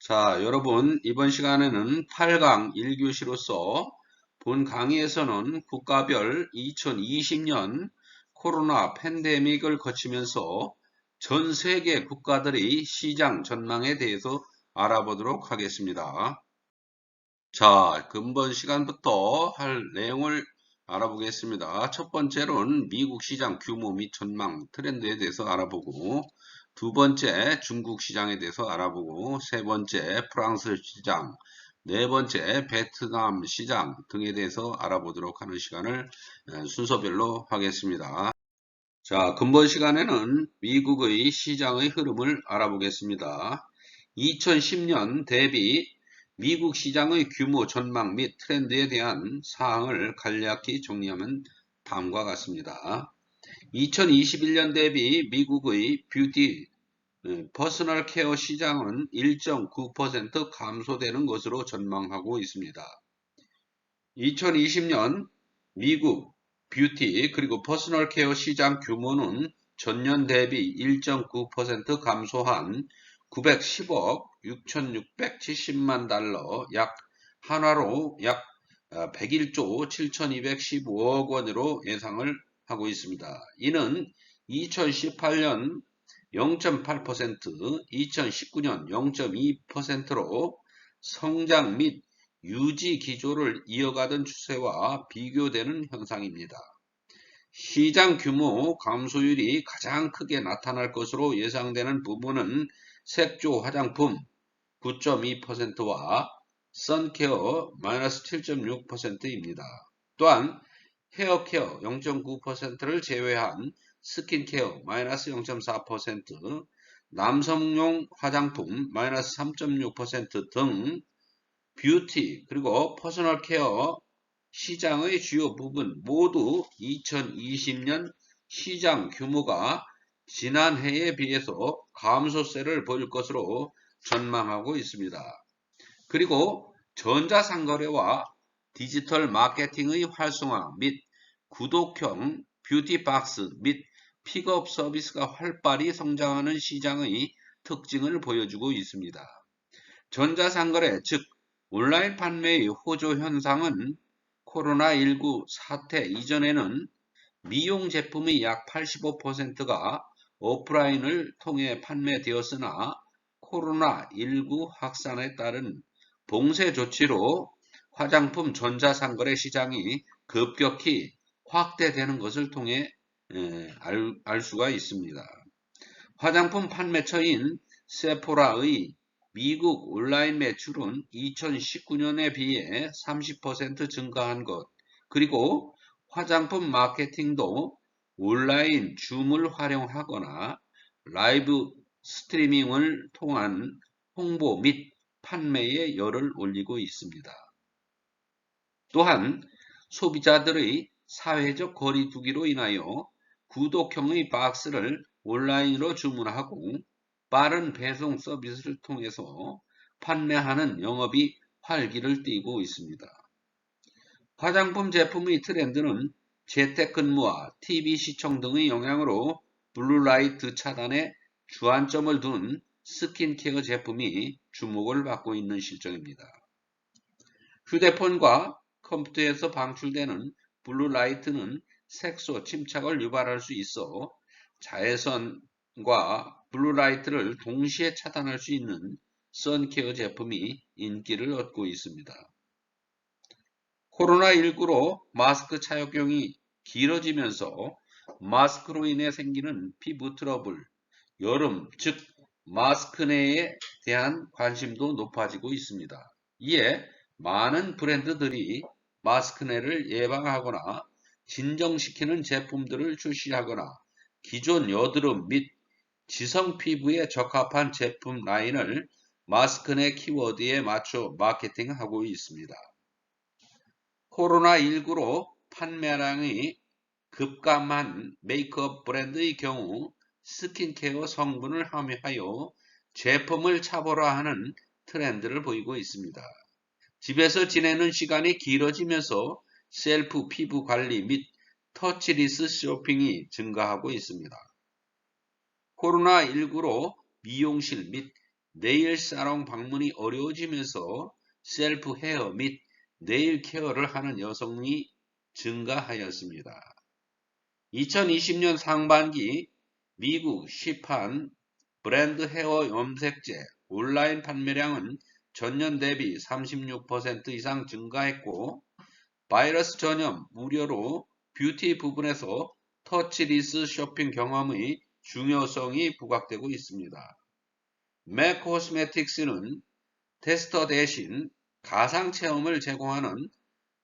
자, 여러분, 이번 시간에는 8강 1교시로서 본 강의에서는 국가별 2020년 코로나 팬데믹을 거치면서 전 세계 국가들의 시장 전망에 대해서 알아보도록 하겠습니다. 자, 근본 시간부터 할 내용을 알아보겠습니다. 첫 번째로는 미국 시장 규모 및 전망 트렌드에 대해서 알아보고, 두 번째 중국 시장에 대해서 알아보고, 세 번째 프랑스 시장, 네 번째 베트남 시장 등에 대해서 알아보도록 하는 시간을 순서별로 하겠습니다. 자, 근본 시간에는 미국의 시장의 흐름을 알아보겠습니다. 2010년 대비 미국 시장의 규모 전망 및 트렌드에 대한 사항을 간략히 정리하면 다음과 같습니다. 2021년 대비 미국의 뷰티 퍼스널 케어 시장은 1.9% 감소되는 것으로 전망하고 있습니다. 2020년 미국 뷰티 그리고 퍼스널 케어 시장 규모는 전년 대비 1.9% 감소한 910억 6,670만 달러, 약 한화로 약 101조 7,215억 원으로 예상을 하고 있습니다. 이는 2018년 0.8%, 2019년 0.2%로 성장 및 유지 기조를 이어가던 추세와 비교되는 현상입니다. 시장 규모 감소율이 가장 크게 나타날 것으로 예상되는 부분은 색조 화장품 9.2%와 선케어 마이너스 7.6%입니다. 또한 헤어케어 0.9%를 제외한 스킨케어 마이너스 0.4%, 남성용 화장품 마이너스 3.6% 뷰티 그리고 퍼스널 케어 시장의 주요 부분 모두 2020년 시장 규모가 지난해에 비해서 감소세를 보일 것으로 전망하고 있습니다. 그리고 전자상거래와 디지털 마케팅의 활성화 및 구독형 뷰티박스 및 픽업 서비스가 활발히 성장하는 시장의 특징을 보여주고 있습니다. 전자상거래, 즉 온라인 판매의 호조 현상은 코로나19 사태 이전에는 미용 제품의 약 85%가 오프라인을 통해 판매되었으나 코로나19 확산에 따른 봉쇄 조치로 화장품 전자상거래 시장이 급격히 확대되는 것을 통해 알 수가 있습니다. 화장품 판매처인 세포라의 미국 온라인 매출은 2019년에 비해 30% 증가한 것, 그리고 화장품 마케팅도 온라인 줌을 활용하거나 라이브 스트리밍을 통한 홍보 및 판매에 열을 올리고 있습니다. 또한 소비자들의 사회적 거리 두기로 인하여 구독형의 박스를 온라인으로 주문하고 빠른 배송 서비스를 통해서 판매하는 영업이 활기를 띠고 있습니다. 화장품 제품의 트렌드는 재택근무와 TV 시청 등의 영향으로 블루라이트 차단에 주안점을 둔 스킨케어 제품이 주목을 받고 있는 실정입니다. 휴대폰과 컴퓨터에서 방출되는 블루라이트는 색소 침착을 유발할 수 있어 자외선과 블루라이트를 동시에 차단할 수 있는 선케어 제품이 인기를 얻고 있습니다. 코로나19로 마스크 착용이 길어지면서 마스크로 인해 생기는 피부 트러블, 여름, 즉 마스크내에 대한 관심도 높아지고 있습니다. 이에 많은 브랜드들이 마스크내를 예방하거나 진정시키는 제품들을 출시하거나 기존 여드름 및 지성 피부에 적합한 제품 라인을 마스크내 키워드에 맞춰 마케팅하고 있습니다. 코로나19로 판매량이 급감한 메이크업 브랜드의 경우 스킨케어 성분을 함유하여 제품을 차별화하는 트렌드를 보이고 있습니다. 집에서 지내는 시간이 길어지면서 셀프 피부 관리 및 터치리스 쇼핑이 증가하고 있습니다. 코로나19로 미용실 및 네일 사롱 방문이 어려워지면서 셀프 헤어 및 네일 케어를 하는 여성이 증가하였습니다. 2020년 상반기 미국 시판 브랜드 헤어 염색제 온라인 판매량은 전년 대비 36% 이상 증가했고, 바이러스 전염 우려로 뷰티 부분에서 터치리스 쇼핑 경험의 중요성이 부각되고 있습니다. 맥 코스메틱스는 테스터 대신 가상 체험을 제공하는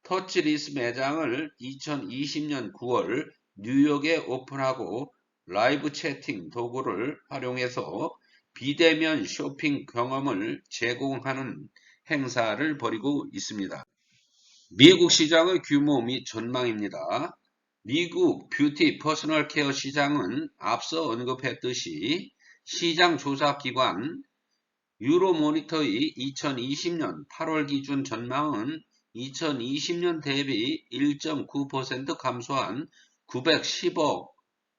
터치리스 매장을 2020년 9월 뉴욕에 오픈하고 라이브 채팅 도구를 활용해서 비대면 쇼핑 경험을 제공하는 행사를 벌이고 있습니다. 미국 시장의 규모 및 전망입니다. 미국 뷰티 퍼스널 케어 시장은 앞서 언급했듯이 시장 조사 기관 유로모니터의 2020년 8월 기준 전망은 2020년 대비 1.9% 감소한 910억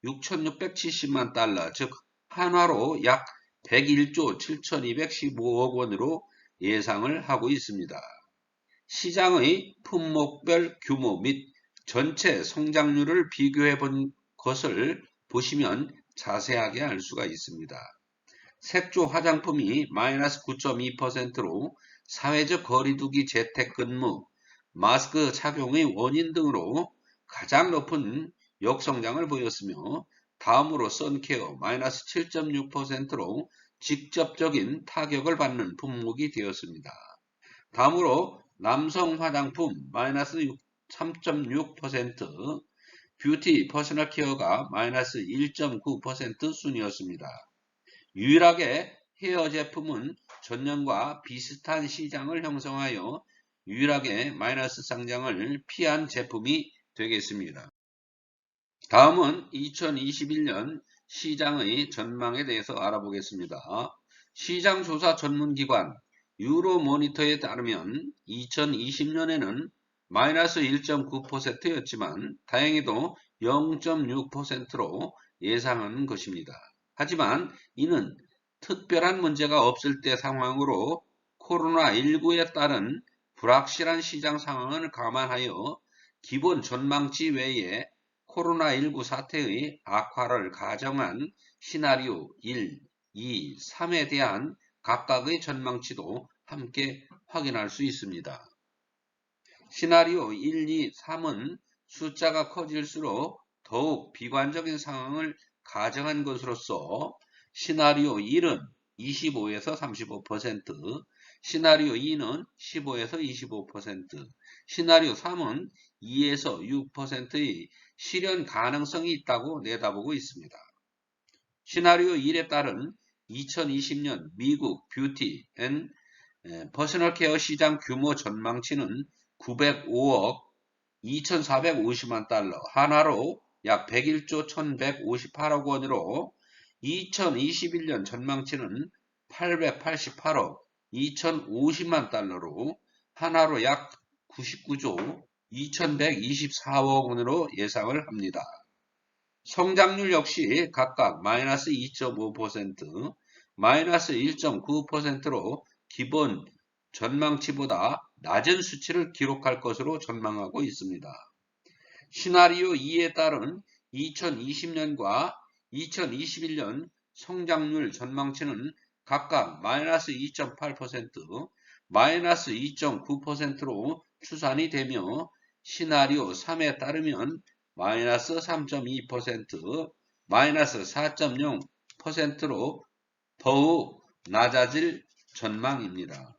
6,670만 달러, 즉 한화로 약 101조 7,215억 원으로 예상을 하고 있습니다. 시장의 품목별 규모 및 전체 성장률을 비교해 본 것을 보시면 자세하게 알 수가 있습니다. 색조 화장품이 마이너스 9.2%로 사회적 거리두기 재택근무, 마스크 착용의 원인 등으로 가장 높은 역성장을 보였으며, 다음으로 선케어 마이너스 7.6%로 직접적인 타격을 받는 품목이 되었습니다. 다음으로 남성 화장품 마이너스 3.6%, 뷰티 퍼스널 케어가 마이너스 1.9% 순이었습니다. 유일하게 헤어 제품은 전년과 비슷한 시장을 형성하여 유일하게 마이너스 상장을 피한 제품이 되겠습니다. 다음은 2021년 시장의 전망에 대해서 알아보겠습니다. 시장조사 전문기관 유로모니터에 따르면 2020년에는 마이너스 1.9%였지만 다행히도 0.6%로 예상하는 것입니다. 하지만 이는 특별한 문제가 없을 때 상황으로 코로나19에 따른 불확실한 시장 상황을 감안하여 기본 전망치 외에 코로나19 사태의 악화를 가정한 시나리오 1, 2, 3에 대한 각각의 전망치도 함께 확인할 수 있습니다. 시나리오 1, 2, 3은 숫자가 커질수록 더욱 비관적인 상황을 가정한 것으로서 시나리오 1은 25에서 35%, 시나리오 2는 15에서 25%, 시나리오 3은 2에서 6%의 실현 가능성이 있다고 내다보고 있습니다. 시나리오 1에 따른 2020년 미국 뷰티 앤 퍼스널 케어 시장 규모 전망치는 905억 2,450만 달러, 한화로 약 101조 1,158억 원으로 2021년 전망치는 888억 2,050만 달러로 한화로 약 99조 2,124억 원으로 예상을 합니다. 성장률 역시 각각 마이너스 2.5%, 마이너스 1.9%로 기본 전망치보다 낮은 수치를 기록할 것으로 전망하고 있습니다. 시나리오 2에 따른 2020년과 2021년 성장률 전망치는 각각 마이너스 2.8%, 마이너스 2.9%로 추산이 되며 시나리오 3에 따르면 마이너스 3.2%, 마이너스 4.0%로 더욱 낮아질 전망입니다.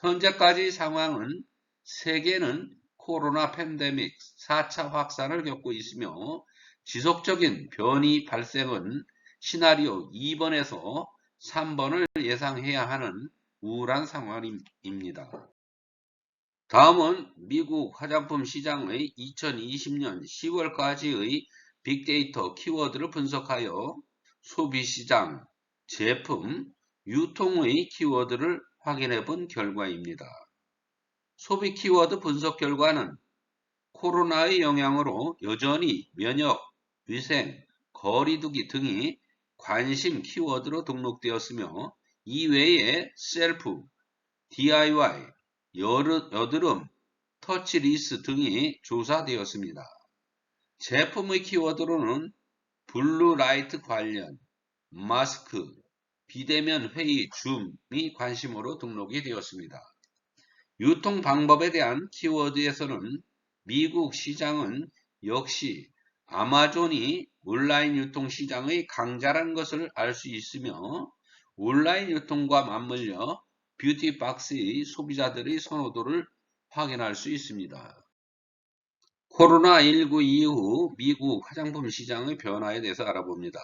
현재까지 상황은 세계는 코로나 팬데믹 4차 확산을 겪고 있으며 지속적인 변이 발생은 시나리오 2번에서 3번을 예상해야 하는 우울한 상황입니다. 다음은 미국 화장품 시장의 2020년 10월까지의 빅데이터 키워드를 분석하여 소비시장, 제품, 유통의 키워드를 확인해 본 결과입니다. 소비 키워드 분석 결과는 코로나의 영향으로 여전히 면역, 위생, 거리두기 등이 관심 키워드로 등록되었으며 이외에 셀프, DIY, 여드름, 터치리스 등이 조사되었습니다. 제품의 키워드로는 블루라이트 관련, 마스크, 비대면 회의, 줌이 관심으로 등록이 되었습니다. 유통 방법에 대한 키워드에서는 미국 시장은 역시 아마존이 온라인 유통 시장의 강자라는 것을 알 수 있으며 온라인 유통과 맞물려 뷰티박스의 소비자들의 선호도를 확인할 수 있습니다. 코로나19 이후 미국 화장품 시장의 변화에 대해서 알아봅니다.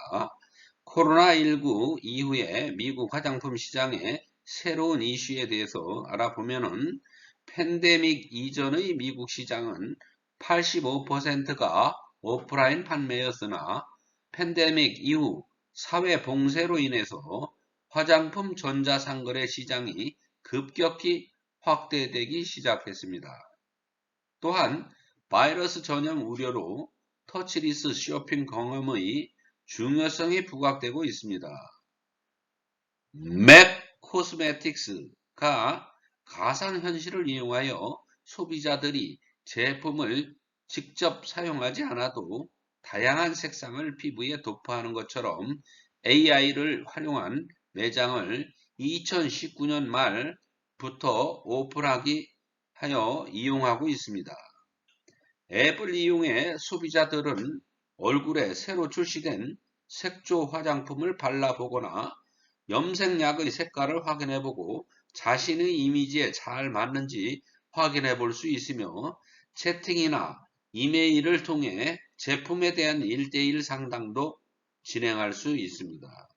코로나19 이후에 미국 화장품 시장의 새로운 이슈에 대해서 알아보면은 팬데믹 이전의 미국 시장은 85%가 오프라인 판매였으나 팬데믹 이후 사회 봉쇄로 인해서 화장품 전자상거래 시장이 급격히 확대되기 시작했습니다. 또한 바이러스 전염 우려로 터치리스 쇼핑 경험의 중요성이 부각되고 있습니다. 맥 코스메틱스가 가상현실을 이용하여 소비자들이 제품을 직접 사용하지 않아도 다양한 색상을 피부에 도포하는 것처럼 AI를 활용한 매장을 2019년 말부터 오픈하기 하여 이용하고 있습니다. 앱을 이용해 소비자들은 얼굴에 새로 출시된 색조 화장품을 발라보거나 염색약의 색깔을 확인해보고 자신의 이미지에 잘 맞는지 확인해 볼 수 있으며 채팅이나 이메일을 통해 제품에 대한 1:1 상담도 진행할 수 있습니다.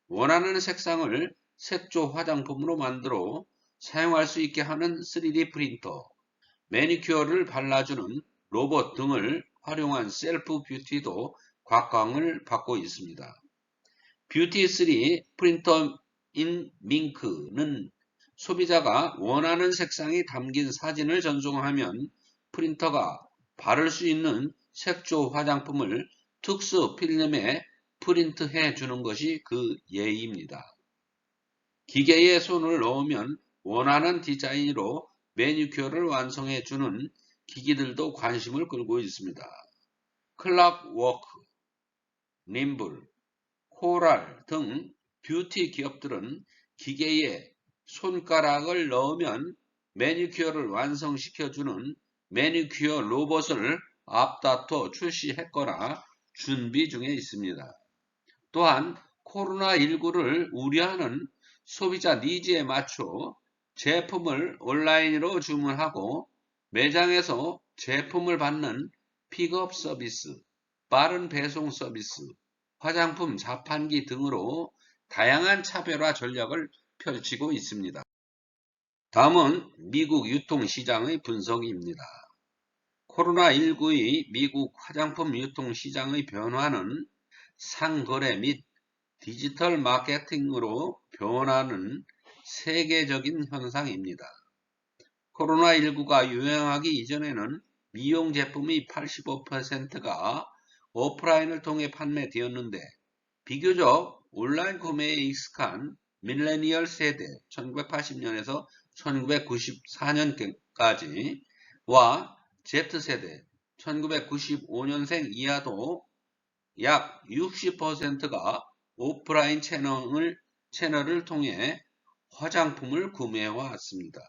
원하는 색상을 색조 화장품으로 만들어 사용할 수 있게 하는 3D 프린터, 매니큐어를 발라주는 로봇 등을 활용한 셀프 뷰티도 곽광을 받고 있습니다. 뷰티3 프린터 인 밍크는 소비자가 원하는 색상이 담긴 사진을 전송하면 프린터가 바를 수 있는 색조 화장품을 특수 필름에 프린트해 주는 것이 그 예입니다. 기계에 손을 넣으면 원하는 디자인으로 매니큐어를 완성해 주는 기기들도 관심을 끌고 있습니다. 클락워크, 림블, 코랄 등 뷰티 기업들은 기계에 손가락을 넣으면 매니큐어를 완성시켜주는 매니큐어 로봇을 앞다퉈 출시했거나 준비 중에 있습니다. 또한 코로나19를 우려하는 소비자 니즈에 맞춰 제품을 온라인으로 주문하고 매장에서 제품을 받는 픽업 서비스, 빠른 배송 서비스, 화장품 자판기 등으로 다양한 차별화 전략을 펼치고 있습니다. 다음은 미국 유통시장의 분석입니다. 코로나19의 미국 화장품 유통시장의 변화는 상거래 및 디지털 마케팅으로 변하는 세계적인 현상입니다. 코로나19가 유행하기 이전에는 미용 제품의 85%가 오프라인을 통해 판매되었는데 비교적 온라인 구매에 익숙한 밀레니얼 세대 1980년에서 1994년까지와 Z세대 1995년생 이하도 약 60%가 오프라인 채널을 통해 화장품을 구매해왔습니다.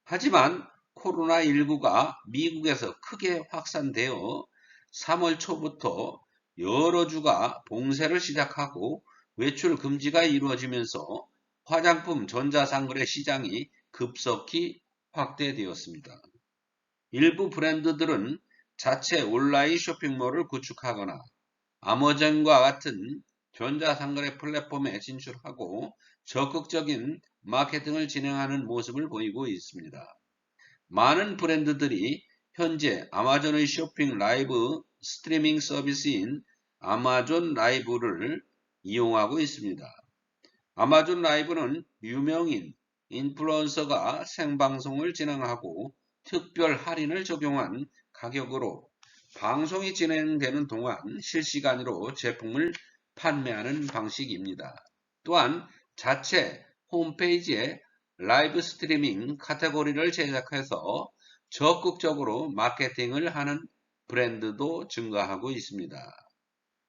하지만 코로나19가 미국에서 크게 확산되어 3월 초부터 여러 주가 봉쇄를 시작하고 외출 금지가 이루어지면서 화장품 전자상거래 시장이 급속히 확대되었습니다. 일부 브랜드들은 자체 온라인 쇼핑몰을 구축하거나 아마존과 같은 전자상거래 플랫폼에 진출하고 적극적인 마케팅을 진행하는 모습을 보이고 있습니다. 많은 브랜드들이 현재 아마존의 쇼핑 라이브 스트리밍 서비스인 아마존 라이브를 이용하고 있습니다. 아마존 라이브는 유명인, 인플루언서가 생방송을 진행하고 특별 할인을 적용한 가격으로 방송이 진행되는 동안 실시간으로 제품을 판매하는 방식입니다. 또한 자체 홈페이지에 라이브 스트리밍 카테고리를 제작해서 적극적으로 마케팅을 하는 브랜드도 증가하고 있습니다.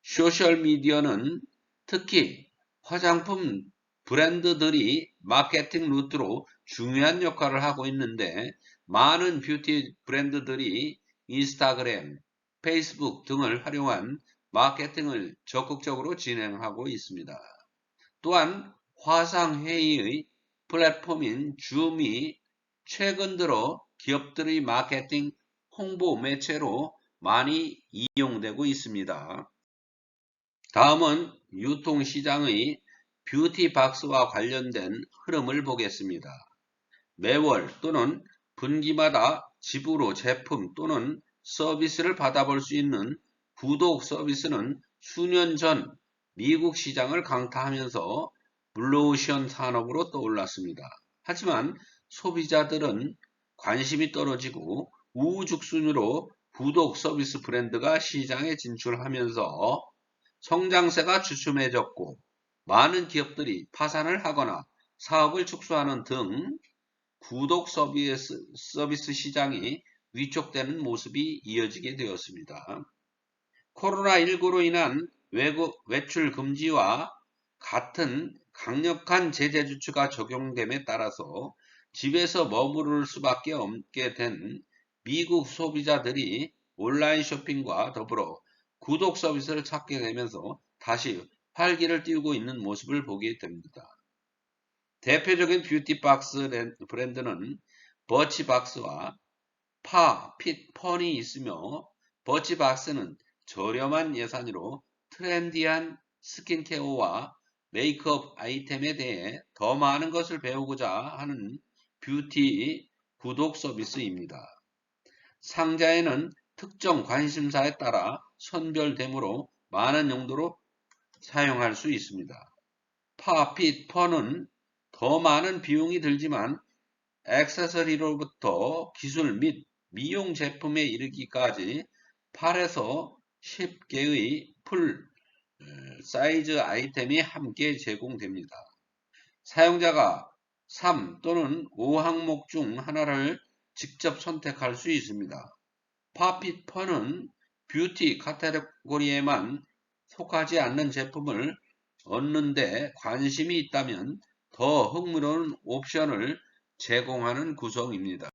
소셜미디어는 특히 화장품 브랜드들이 마케팅 루트로 중요한 역할을 하고 있는데 많은 뷰티 브랜드들이 인스타그램, 페이스북 등을 활용한 마케팅을 적극적으로 진행하고 있습니다. 또한 화상회의의 플랫폼인 줌이 최근 들어 기업들의 마케팅 홍보 매체로 많이 이용되고 있습니다. 다음은 유통시장의 뷰티박스와 관련된 흐름을 보겠습니다. 매월 또는 분기마다 집으로 제품 또는 서비스를 받아볼 수 있는 구독 서비스는 수년 전 미국 시장을 강타하면서 블루오션 산업으로 떠올랐습니다. 하지만 소비자들은 관심이 떨어지고 우후죽순으로 구독 서비스 브랜드가 시장에 진출하면서 성장세가 주춤해졌고 많은 기업들이 파산을 하거나 사업을 축소하는 등 구독 서비스 시장이 위축되는 모습이 이어지게 되었습니다. 코로나19로 인한 외출 금지와 같은 강력한 제재 조치가 적용됨에 따라서 집에서 머무를 수밖에 없게 된 미국 소비자들이 온라인 쇼핑과 더불어 구독 서비스를 찾게 되면서 다시 활기를 띠우고 있는 모습을 보게 됩니다. 대표적인 뷰티박스 브랜드는 버치박스와 핏펀이 있으며 버치박스는 저렴한 예산으로 트렌디한 스킨케어와 메이크업 아이템에 대해 더 많은 것을 배우고자 하는 뷰티 구독 서비스입니다. 상자에는 특정 관심사에 따라 선별되므로 많은 용도로 사용할 수 있습니다. 핏펀은 더 많은 비용이 들지만 액세서리로부터 기술 및 미용 제품에 이르기까지 8에서 10개의 풀 사이즈 아이템이 함께 제공됩니다. 사용자가 3 또는 5항목 중 하나를 직접 선택할 수 있습니다. 핏펀은 뷰티 카테고리에만 속하지 않는 제품을 얻는 데 관심이 있다면 더 흥미로운 옵션을 제공하는 구성입니다.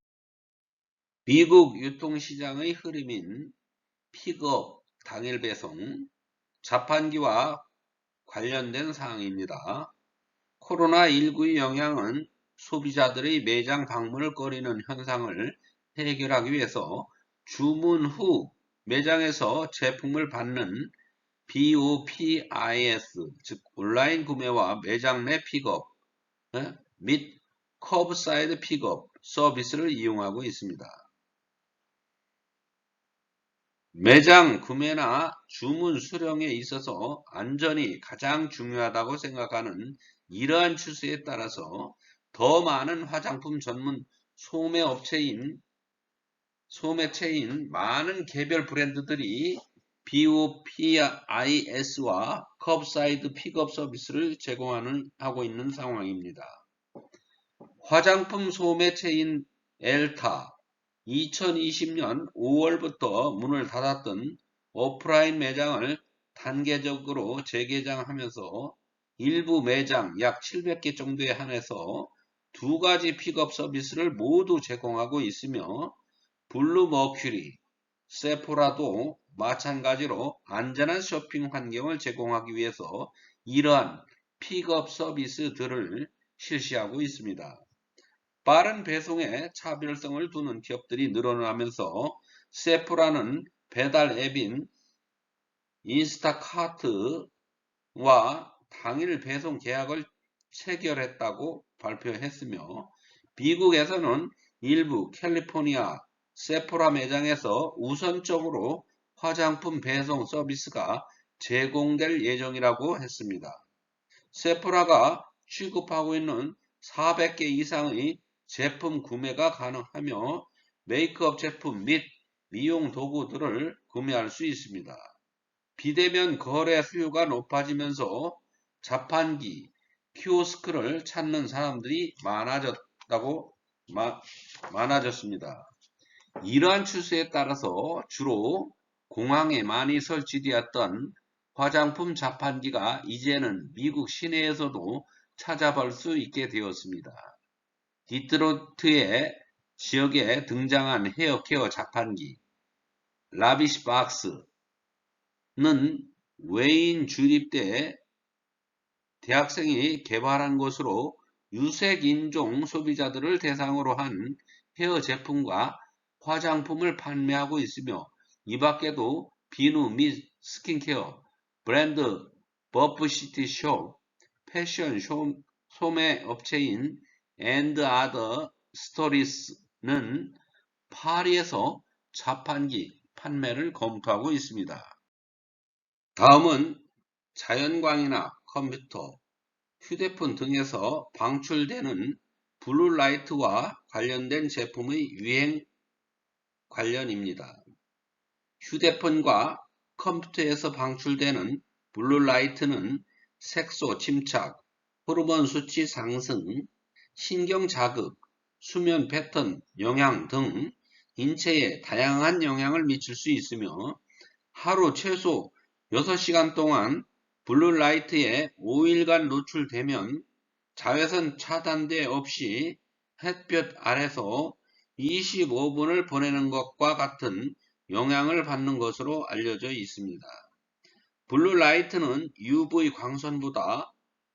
미국 유통시장의 흐름인 픽업, 당일 배송, 자판기와 관련된 사항입니다. 코로나19의 영향은 소비자들의 매장 방문을 꺼리는 현상을 해결하기 위해서 주문 후 매장에서 제품을 받는 BOPIS, 즉 온라인 구매와 매장 내 픽업 및 커브사이드 픽업 서비스를 이용하고 있습니다. 매장 구매나 주문 수령에 있어서 안전이 가장 중요하다고 생각하는 이러한 추세에 따라서 더 많은 화장품 전문 소매체인 많은 개별 브랜드들이 BOPIS와 컵사이드 픽업 서비스를 제공하고 있는 상황입니다. 화장품 소매체인 엘타 2020년 5월부터 문을 닫았던 오프라인 매장을 단계적으로 재개장하면서 일부 매장 약 700개 정도에 한해서 두 가지 픽업 서비스를 모두 제공하고 있으며 블루머큐리, 세포라도 마찬가지로 안전한 쇼핑 환경을 제공하기 위해서 이러한 픽업 서비스들을 실시하고 있습니다. 빠른 배송에 차별성을 두는 기업들이 늘어나면서 세포라는 배달 앱인 인스타카트와 당일 배송 계약을 체결했다고 발표했으며 미국에서는 일부 캘리포니아 세포라 매장에서 우선적으로 화장품 배송 서비스가 제공될 예정이라고 했습니다. 세포라가 취급하고 있는 400개 이상의 제품 구매가 가능하며 메이크업 제품 및 미용 도구들을 구매할 수 있습니다. 비대면 거래 수요가 높아지면서 자판기, 키오스크를 찾는 사람들이 많아졌습니다. 이러한 추세에 따라서 주로 공항에 많이 설치되었던 화장품 자판기가 이제는 미국 시내에서도 찾아볼 수 있게 되었습니다. 디트로이트의 지역에 등장한 헤어케어 자판기 라비시박스는 웨인 주립대 대학생이 개발한 것으로 유색인종 소비자들을 대상으로 한 헤어 제품과 화장품을 판매하고 있으며 이 밖에도 비누 및 스킨케어 브랜드 버프시티숍, 패션 소매 업체인 앤드 아더 스토리스는 파리에서 자판기 판매를 검토하고 있습니다. 다음은 자연광이나 컴퓨터, 휴대폰 등에서 방출되는 블루라이트와 관련된 제품의 유행 관련입니다. 휴대폰과 컴퓨터에서 방출되는 블루라이트는 색소 침착, 호르몬 수치 상승, 신경 자극, 수면 패턴 영향 등 인체에 다양한 영향을 미칠 수 있으며 하루 최소 6시간 동안 블루라이트에 5일간 노출되면 자외선 차단대 없이 햇볕 아래서 25분을 보내는 것과 같은 영향을 받는 것으로 알려져 있습니다. 블루라이트는 UV 광선보다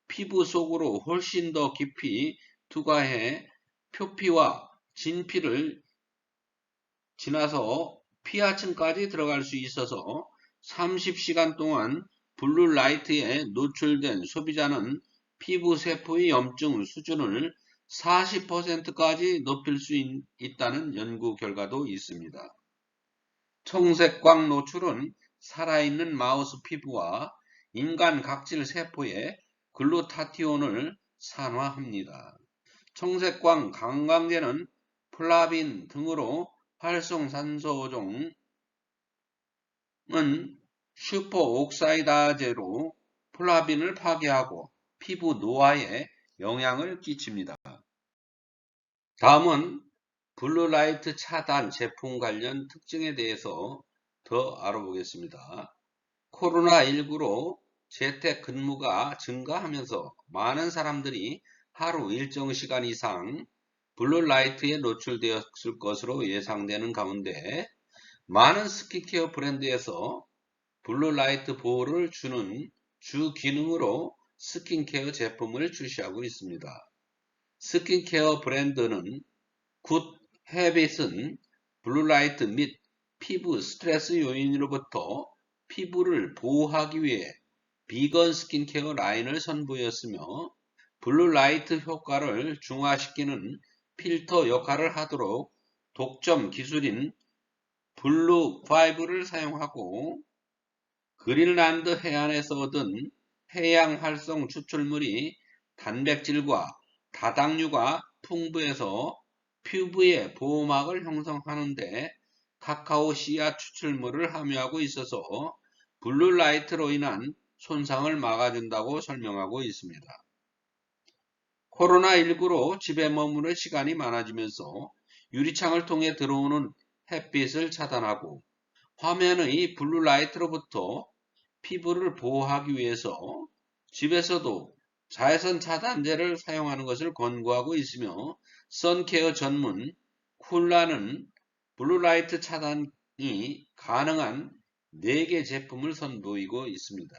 피부 속으로 훨씬 더 깊이 투과해 표피와 진피를 지나서 피하층까지 들어갈 수 있어서 30시간 동안 블루라이트에 노출된 소비자는 피부 세포의 염증 수준을 40%까지 높일 수 있다는 연구 결과도 있습니다. 청색광 노출은 살아있는 마우스 피부와 인간 각질 세포의 글루타티온을 산화합니다. 청색광 강광제는 플라빈 등으로 활성산소종은 슈퍼옥사이다제로 플라빈을 파괴하고 피부 노화에 영향을 끼칩니다. 다음은 블루라이트 차단 제품 관련 특징에 대해서 더 알아보겠습니다. 코로나19로 재택근무가 증가하면서 많은 사람들이 하루 일정 시간 이상 블루라이트에 노출되었을 것으로 예상되는 가운데 많은 스킨케어 브랜드에서 블루라이트 보호를 주는 주 기능으로 스킨케어 제품을 출시하고 있습니다. 스킨케어 브랜드는 굿 헤빗은 블루라이트 및 피부 스트레스 요인으로부터 피부를 보호하기 위해 비건 스킨케어 라인을 선보였으며 블루라이트 효과를 중화시키는 필터 역할을 하도록 독점 기술인 블루5를 사용하고 그린란드 해안에서 얻은 해양 활성 추출물이 단백질과 다당류가 풍부해서 피부의 보호막을 형성하는데 카카오 씨앗 추출물을 함유하고 있어서 블루라이트로 인한 손상을 막아준다고 설명하고 있습니다. 코로나19로 집에 머무는 시간이 많아지면서 유리창을 통해 들어오는 햇빛을 차단하고 화면의 블루라이트로부터 피부를 보호하기 위해서 집에서도 자외선 차단제를 사용하는 것을 권고하고 있으며 선케어 전문 쿨라는 블루라이트 차단이 가능한 4개 제품을 선보이고 있습니다.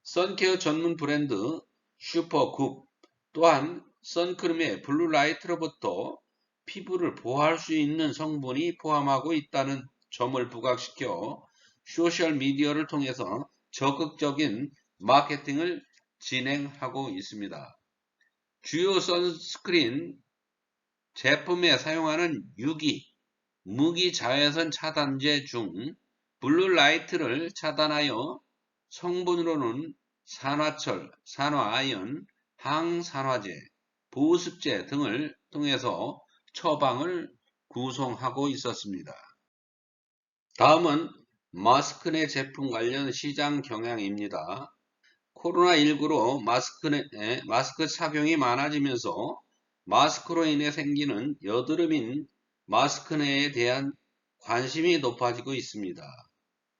선케어 전문 브랜드 슈퍼굽 또한 선크림에 블루라이트로부터 피부를 보호할 수 있는 성분이 포함하고 있다는 점을 부각시켜 소셜미디어를 통해서 적극적인 마케팅을 진행하고 있습니다. 주요 선스크린 제품에 사용하는 유기, 무기 자외선 차단제 중 블루라이트를 차단하여 성분으로는 산화철, 산화아연, 항산화제, 보습제 등을 통해서 처방을 구성하고 있었습니다. 다음은 마스크내 제품 관련 시장 경향입니다. 코로나19로 마스크 착용이 많아지면서 마스크로 인해 생기는 여드름인 마스크내에 대한 관심이 높아지고 있습니다.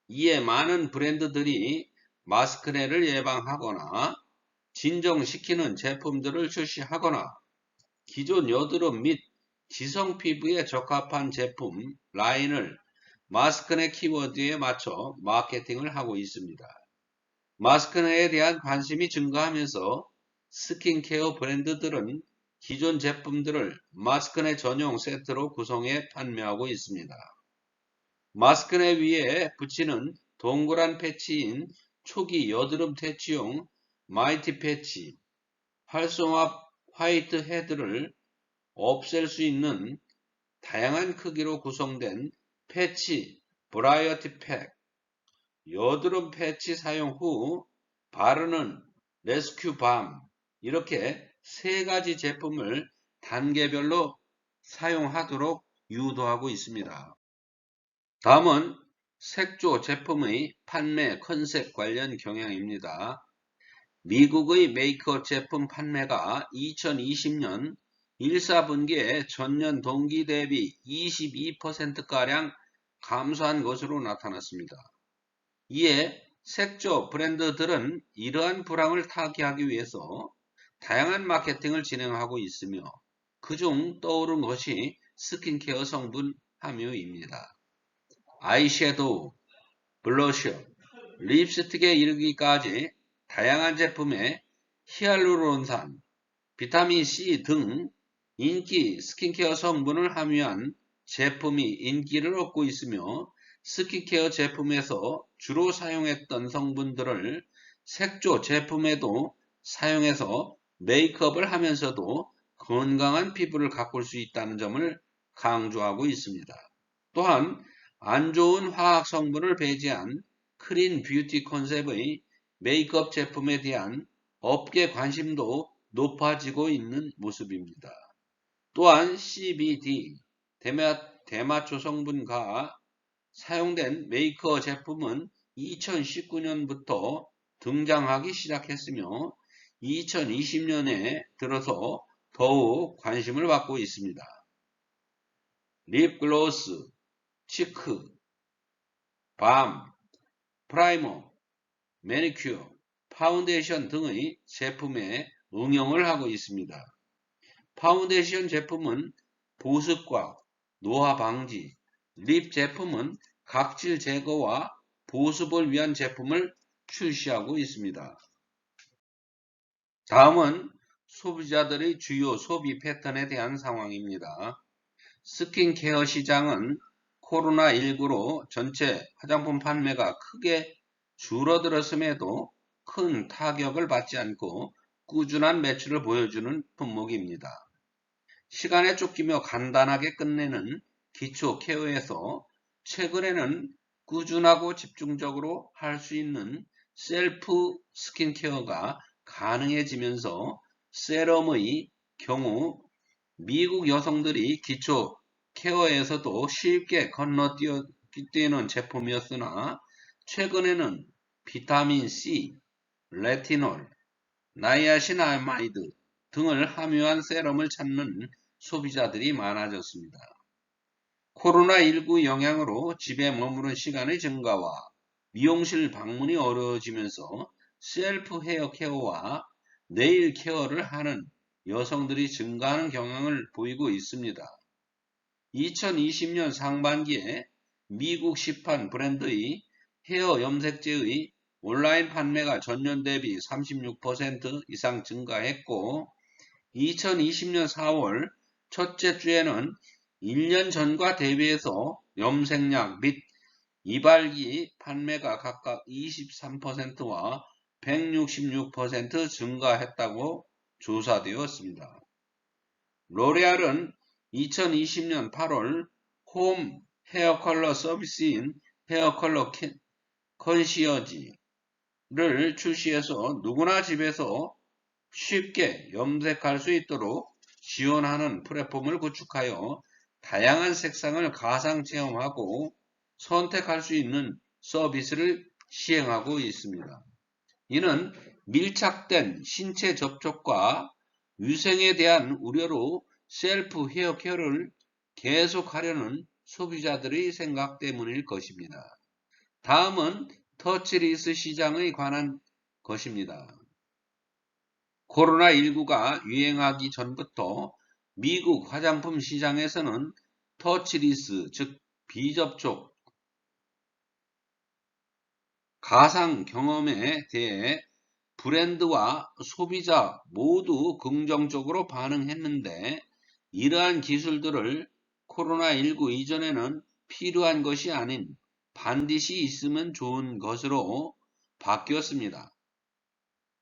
이에 많은 브랜드들이 마스크내를 예방하거나 진정시키는 제품들을 출시하거나 기존 여드름 및 지성 피부에 적합한 제품 라인을 마스크내 키워드에 맞춰 마케팅을 하고 있습니다. 마스크내에 대한 관심이 증가하면서 스킨케어 브랜드들은 기존 제품들을 마스크내 전용 세트로 구성해 판매하고 있습니다. 마스크내 위에 붙이는 동그란 패치인 초기 여드름 퇴치용 마이티 패치, 활성화 화이트 헤드를 없앨 수 있는 다양한 크기로 구성된 패치 브라이어티 팩, 여드름 패치 사용 후 바르는 레스큐 밤, 이렇게 세 가지 제품을 단계별로 사용하도록 유도하고 있습니다. 다음은 색조 제품의 판매 컨셉 관련 경향입니다. 미국의 메이크업 제품 판매가 2020년 1사분기에 전년 동기 대비 22%가량 감소한 것으로 나타났습니다. 이에 색조 브랜드들은 이러한 불황을 타개하기 위해서 다양한 마케팅을 진행하고 있으며 그중 떠오른 것이 스킨케어 성분 함유입니다. 아이섀도우, 블러셔, 립스틱에 이르기까지 다양한 제품에 히알루론산, 비타민C 등 인기 스킨케어 성분을 함유한 제품이 인기를 얻고 있으며 스킨케어 제품에서 주로 사용했던 성분들을 색조 제품에도 사용해서 메이크업을 하면서도 건강한 피부를 가꿀 수 있다는 점을 강조하고 있습니다. 또한 안 좋은 화학 성분을 배제한 클린 뷰티 컨셉의 메이크업 제품에 대한 업계 관심도 높아지고 있는 모습입니다. 또한 CBD, 대마초 성분과 사용된 메이크업 제품은 2019년부터 등장하기 시작했으며 2020년에 들어서 더욱 관심을 받고 있습니다. 립글로스, 치크, 밤, 프라이머, 매니큐어, 파운데이션 등의 제품에 응용을 하고 있습니다. 파운데이션 제품은 보습과 노화 방지, 립 제품은 각질 제거와 보습을 위한 제품을 출시하고 있습니다. 다음은 소비자들의 주요 소비 패턴에 대한 상황입니다. 스킨케어 시장은 코로나19로 전체 화장품 판매가 크게 줄어들었음에도 큰 타격을 받지 않고 꾸준한 매출을 보여주는 품목입니다. 시간에 쫓기며 간단하게 끝내는 기초 케어에서 최근에는 꾸준하고 집중적으로 할 수 있는 셀프 스킨케어가 가능해지면서 세럼의 경우 미국 여성들이 기초 케어에서도 쉽게 건너뛰는 제품이었으나 최근에는 비타민C, 레티놀, 나이아신아마이드 등을 함유한 세럼을 찾는 소비자들이 많아졌습니다. 코로나19 영향으로 집에 머무는 시간의 증가와 미용실 방문이 어려워지면서 셀프 헤어 케어와 네일 케어를 하는 여성들이 증가하는 경향을 보이고 있습니다. 2020년 상반기에 미국 시판 브랜드의 헤어 염색제의 온라인 판매가 전년 대비 36% 이상 증가했고 2020년 4월 첫째 주에는 1년 전과 대비해서 염색약 및 이발기 판매가 각각 23%와 166% 증가했다고 조사되었습니다. 로레알은 2020년 8월 홈 헤어 컬러 서비스인 헤어 컬러 컨시어지를 출시해서 누구나 집에서 쉽게 염색할 수 있도록 지원하는 플랫폼을 구축하여 다양한 색상을 가상 체험하고 선택할 수 있는 서비스를 시행하고 있습니다. 이는 밀착된 신체 접촉과 위생에 대한 우려로 셀프 헤어 케어를 계속하려는 소비자들의 생각 때문일 것입니다. 다음은 터치리스 시장에 관한 것입니다. 코로나19가 유행하기 전부터 미국 화장품 시장에서는 터치리스, 즉 비접촉 가상 경험에 대해 브랜드와 소비자 모두 긍정적으로 반응했는데, 이러한 기술들을 코로나19 이전에는 필요한 것이 아닌 반드시 있으면 좋은 것으로 바뀌었습니다.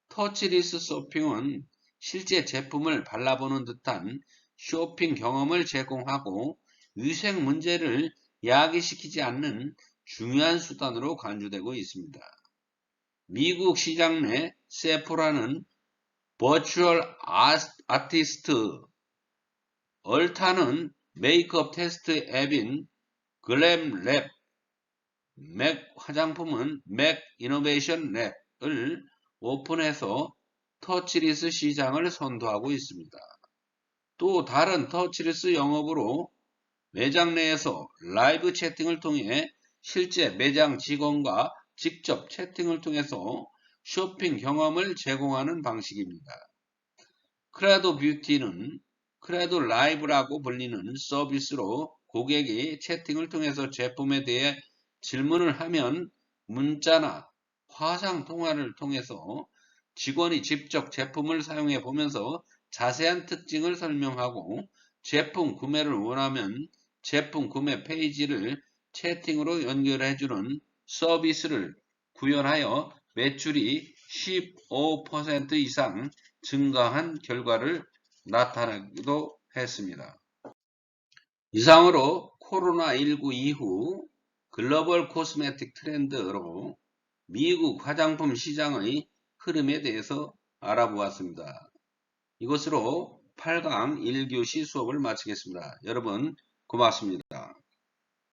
터치리스 쇼핑은 실제 제품을 발라보는 듯한 쇼핑 경험을 제공하고 위생 문제를 야기시키지 않는 중요한 수단으로 간주되고 있습니다. 미국 시장 내 세포라는 버추얼 아티스트, 얼타는 메이크업 테스트 앱인 글램랩, 맥 화장품은 맥 이노베이션 랩을 오픈해서 터치리스 시장을 선도하고 있습니다. 또 다른 터치리스 영업으로 매장 내에서 라이브 채팅을 통해 실제 매장 직원과 직접 채팅을 통해서 쇼핑 경험을 제공하는 방식입니다. 크레도 뷰티는 크레도 라이브라고 불리는 서비스로 고객이 채팅을 통해서 제품에 대해 질문을 하면 문자나 화상 통화를 통해서 직원이 직접 제품을 사용해 보면서 자세한 특징을 설명하고 제품 구매를 원하면 제품 구매 페이지를 채팅으로 연결해주는 서비스를 구현하여 매출이 15% 이상 증가한 결과를 나타내기도 했습니다. 이상으로 코로나19 이후 글로벌 코스메틱 트렌드로 미국 화장품 시장의 흐름에 대해서 알아보았습니다. 이것으로 8강 1교시 수업을 마치겠습니다. 여러분 고맙습니다.